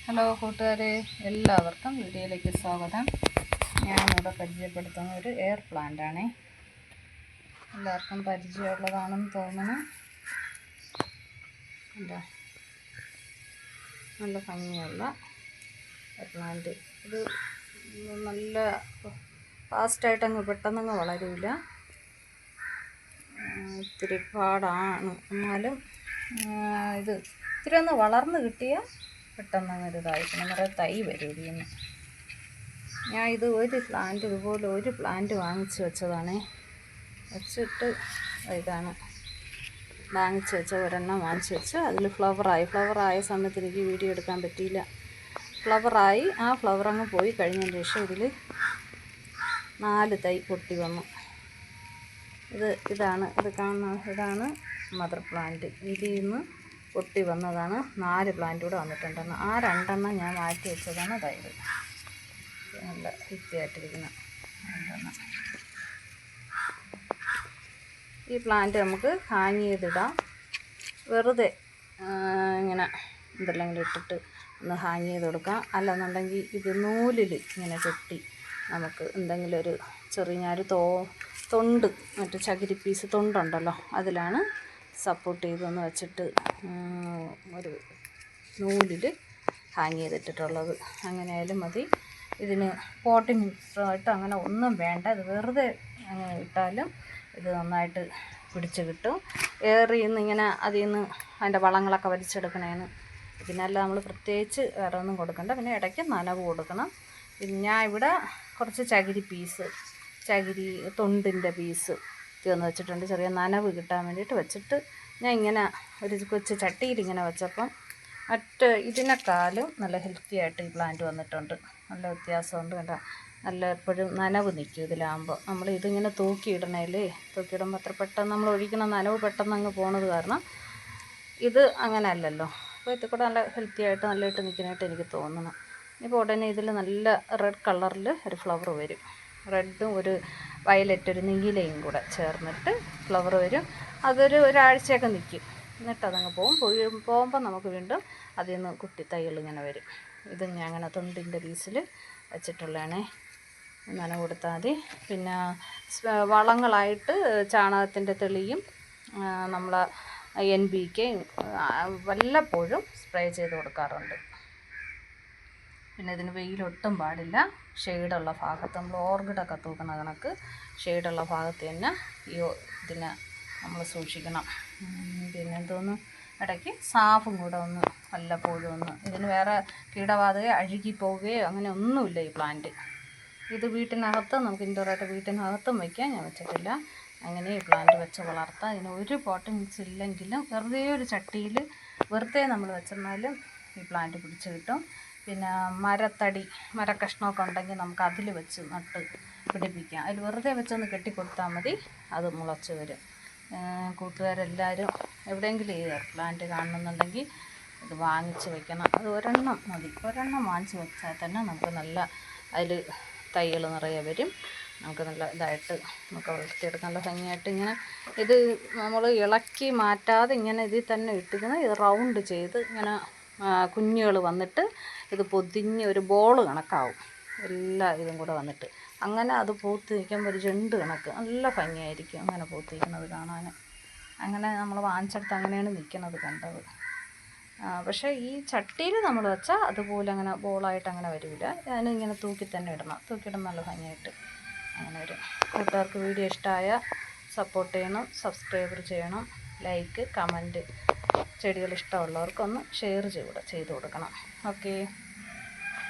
Hello കൂട്ടുകാരെ, എല്ലാവർക്കും വീഡിയോയിലേക്ക് സ്വാഗതം. ഞാനിവിടെ പരിചയപ്പെടുത്തുന്ന ഒരു എയർ പ്ലാന്റാണ്. എല്ലാവർക്കും പരിചയമുള്ളതാണെന്ന് തോന്നുന്നു. എന്താ നല്ല ഭംഗിയുള്ള എയർ പ്ലാന്റ്. ഇത് നല്ല ഫാസ്റ്റായിട്ടങ്ങ് പെട്ടെന്നങ്ങ് വളരില്ല, ഇത്തിരി പാടാണ്. എന്നാലും ഇത് ഇത്തിരി ഒന്ന് വളർന്ന് കിട്ടിയാൽ പെട്ടെന്ന് അങ്ങനെ ഇതായിരിക്കണം. നിറയെ തൈ വരും ഇതിൽ. ഞാൻ ഇത് ഇതുപോലെ ഒരു പ്ലാന്റ് വാങ്ങിച്ച് വെച്ചതാണ്. വെച്ചിട്ട് ഇതാണ് വാങ്ങിച്ച് വെച്ച ഒരെണ്ണം വാങ്ങിച്ച് വെച്ച് അതിൽ ഫ്ലവറായ സമയത്ത് എനിക്ക് വീഡിയോ എടുക്കാൻ പറ്റിയില്ല. ഫ്ലവറായി ആ ഫ്ലവർ അങ്ങ് പോയി കഴിഞ്ഞതിന് ശേഷം ഇതിൽ 4 തൈ പൊട്ടി വന്നു. ഇത് കാണുന്ന മദർ പ്ലാന്റ്. ഇതിൽ നിന്ന് പൊട്ടി വന്നതാണ്. 4 പ്ലാന്റ് കൂടെ വന്നിട്ടുണ്ടെന്ന്. ആ 2 എണ്ണം ഞാൻ മാറ്റി വെച്ചതാണ്. അതായത് നല്ല വൃത്തിയായിട്ടിരിക്കുന്ന 2 എണ്ണം. ഈ പ്ലാന്റ് നമുക്ക് ഹാങ് ചെയ്തിടാം. വെറുതെ ഇങ്ങനെ എന്തെല്ലാം ഇട്ടിട്ട് ഒന്ന് ഹാങ് ചെയ്ത് കൊടുക്കാം. അല്ലെന്നുണ്ടെങ്കിൽ ഇത് നൂലിൽ ഇങ്ങനെ കെട്ടി നമുക്ക് എന്തെങ്കിലും ഒരു ചെറിയ തൊണ്ട്, മറ്റേ ചകിരി പീസ് തൊണ്ടുണ്ടല്ലോ, അതിലാണ് സപ്പോർട്ട് ചെയ്തൊന്ന് വെച്ചിട്ട് ഒരു നൂലിൽ ഹാങ് ചെയ്തിട്ടുള്ളത്. അങ്ങനെ ആയാലും മതി. ഇതിന് പോട്ടിംഗ് ആയിട്ട് അങ്ങനെ ഒന്നും വേണ്ട. ഇത് വെറുതെ അങ്ങനെ ഇട്ടാലും ഇത് നന്നായിട്ട് പിടിച്ച് കിട്ടും. ഏറിന്ന് ഇങ്ങനെ അതിൽ നിന്ന് അതിൻ്റെ വളങ്ങളൊക്കെ വലിച്ചെടുക്കണേന്. ഇതിനെല്ലാം നമ്മൾ പ്രത്യേകിച്ച് വേറെ ഒന്നും കൊടുക്കണ്ട. പിന്നെ ഇടയ്ക്ക് നനവ് കൊടുക്കണം. പിന്നെ ഞാൻ ഇവിടെ കുറച്ച് ചകിരി തൊണ്ടിൻ്റെ പീസ് തീർന്ന് വെച്ചിട്ടുണ്ട്. ചെറിയ നനവ് കിട്ടാൻ വേണ്ടിയിട്ട് വെച്ചിട്ട് ഞാൻ ഇങ്ങനെ ഒരു കൊച്ചു ചട്ടിയിൽ ഇങ്ങനെ വെച്ചപ്പം ഇതിനേക്കാളും നല്ല ഹെൽത്തി ആയിട്ട് ഈ പ്ലാന്റ് വന്നിട്ടുണ്ട്. നല്ല വ്യത്യാസമുണ്ട്. കേട്ടോ, നല്ല എപ്പോഴും നനവ് നിൽക്കും ഇതിലാകുമ്പോൾ. നമ്മൾ ഇതിങ്ങനെ തൂക്കിയിടുമ്പോൾ അത്ര പെട്ടെന്ന് നമ്മൾ ഒഴിക്കണ നനവ് പെട്ടെന്ന് അങ്ങ് പോണത് കാരണം ഇത് അങ്ങനെ അല്ലല്ലോ. അപ്പോൾ ഇതിൽ കൂടെ നല്ല ഹെൽത്തി ആയിട്ട് നല്ലതായിട്ട് നിൽക്കാനായിട്ട് എനിക്ക് തോന്നുന്നു. ഇപ്പോൾ ഉടനെ ഇതിൽ നല്ല റെഡ് കളറിൽ ഒരു ഫ്ലവർ വരും. റെഡും ഒരു വയലറ്റ്, ഒരു നീലയും കൂടെ ചേർന്നിട്ട് ഫ്ലവർ വരും. ഒരാഴ്ചയൊക്കെ നിൽക്കും. എന്നിട്ട് അതങ്ങ് പോകുമ്പോൾ നമുക്ക് വീണ്ടും അതിൽ നിന്ന് കുട്ടി തൈകൾ ഇങ്ങനെ വരും. ഇത് ഞാൻ അങ്ങനെ തൊണ്ടിൻ്റെ പീസിൽ വെച്ചിട്ടുള്ളതാണേ. നനവ് കൊടുത്താൽ മതി. പിന്നെ വളങ്ങളായിട്ട് ചാണകത്തിൻ്റെ തെളിയും നമ്മൾ NPK വല്ലപ്പോഴും സ്പ്രേ ചെയ്ത് കൊടുക്കാറുണ്ട്. പിന്നെ ഇതിന് വെയിലൊട്ടും പാടില്ല. ഷെയ്ഡുള്ള ഭാഗത്ത് നമ്മൾ ഓർക്കിഡൊക്കെ തൂക്കണ കണക്ക് ഷെയ്ഡുള്ള ഭാഗത്ത് തന്നെ ഇതിനെ നമ്മൾ സൂക്ഷിക്കണം. പിന്നെ എന്തോന്ന് ഇടയ്ക്ക് സാഫും കൂടെ ഒന്ന് വല്ലപ്പോഴും ഇതിന് വേറെ കീടബാധയോ അഴുകി പോവുകയോ അങ്ങനെ ഒന്നുമില്ല ഈ പ്ലാന്റ്. ഇത് വീട്ടിനകത്ത് നമുക്ക് ഇൻഡോറായിട്ട് വീട്ടിനകത്തും വയ്ക്കാം. ഞാൻ വെച്ചിട്ടില്ല. അങ്ങനെ ഈ പ്ലാന്റ് വെച്ച് വളർത്താം. ഇതിന് ഒരു പോട്ടിംഗ് മിക്സ് ഇല്ലെങ്കിലും വെറുതെ ഒരു ചട്ടിയിൽ വെറുതെ നമ്മൾ വെച്ചെന്നാലും ഈ പ്ലാന്റ് പിടിച്ച് കിട്ടും. പിന്നെ മരക്കഷ്ണമൊക്കെ ഉണ്ടെങ്കിൽ നമുക്ക് അതിൽ വെച്ച് നട്ട് പിടിപ്പിക്കാം. അതിൽ വെറുതെ വെച്ചൊന്ന് കെട്ടിക്കൊടുത്താൽ മതി, അത് മുളച്ച് വരും. കൂട്ടുകാരെല്ലാവരും എവിടെയെങ്കിലും ഈ പ്ലാന്റ് കാണുന്നുണ്ടെങ്കിൽ ഇത് വാങ്ങിച്ച് വയ്ക്കണം. അത് ഒരെണ്ണം മതി. ഒരെണ്ണം വാങ്ങിച്ച് വെച്ചാൽ തന്നെ നമുക്ക് നല്ല അതിൽ തൈകൾ നിറയെ വരും. നമുക്ക് നല്ല ഇതായിട്ട് നമുക്ക് വളർത്തിയെടുക്കാൻ നല്ല ഭംഗിയായിട്ട് ഇങ്ങനെ ഇത് നമ്മൾ ഇളക്കി മാറ്റാതെ ഇങ്ങനെ ഇതിൽ തന്നെ ഇട്ടിരുന്ന് ഇത് റൗണ്ട് ചെയ്ത് ഇങ്ങനെ കുഞ്ഞുകൾ വന്നിട്ട് ഇത് പൊതിഞ്ഞ് ഒരു ബോൾ കണക്കാവും. എല്ലാ ഇതും കൂടെ വന്നിട്ട് അങ്ങനെ അത് പൂത്ത് നിൽക്കുമ്പോൾ ഒരു ചെണ്ട് കണക്ക് നല്ല ഭംഗിയായിരിക്കും അങ്ങനെ പൂത്ത് നിൽക്കുന്നത് കാണാൻ. അങ്ങനെ നമ്മൾ വാങ്ങിച്ചെടുത്ത് അങ്ങനെയാണ് നിൽക്കുന്നത് കണ്ടത്. പക്ഷേ ഈ ചട്ടിയിൽ നമ്മൾ വെച്ചാൽ അതുപോലെ അങ്ങനെ ബോളായിട്ട് അങ്ങനെ വരില്ല. അതിന് ഇങ്ങനെ തൂക്കി തന്നെ ഇടണം. തൂക്കിയിടുന്ന നല്ല ഭംഗിയായിട്ട് അങ്ങനെ വരും. കൂട്ടുകാർക്ക് വീഡിയോ ഇഷ്ടമായ സപ്പോർട്ട് ചെയ്യണം, സബ്സ്ക്രൈബ് ചെയ്യണം, ലൈക്ക്, കമൻറ്റ്. ചെടികൾ ഇഷ്ടമുള്ളവർക്കൊന്ന് ഷെയർ ചെയ്ത് കൊടുക്കണം. ഓക്കേ.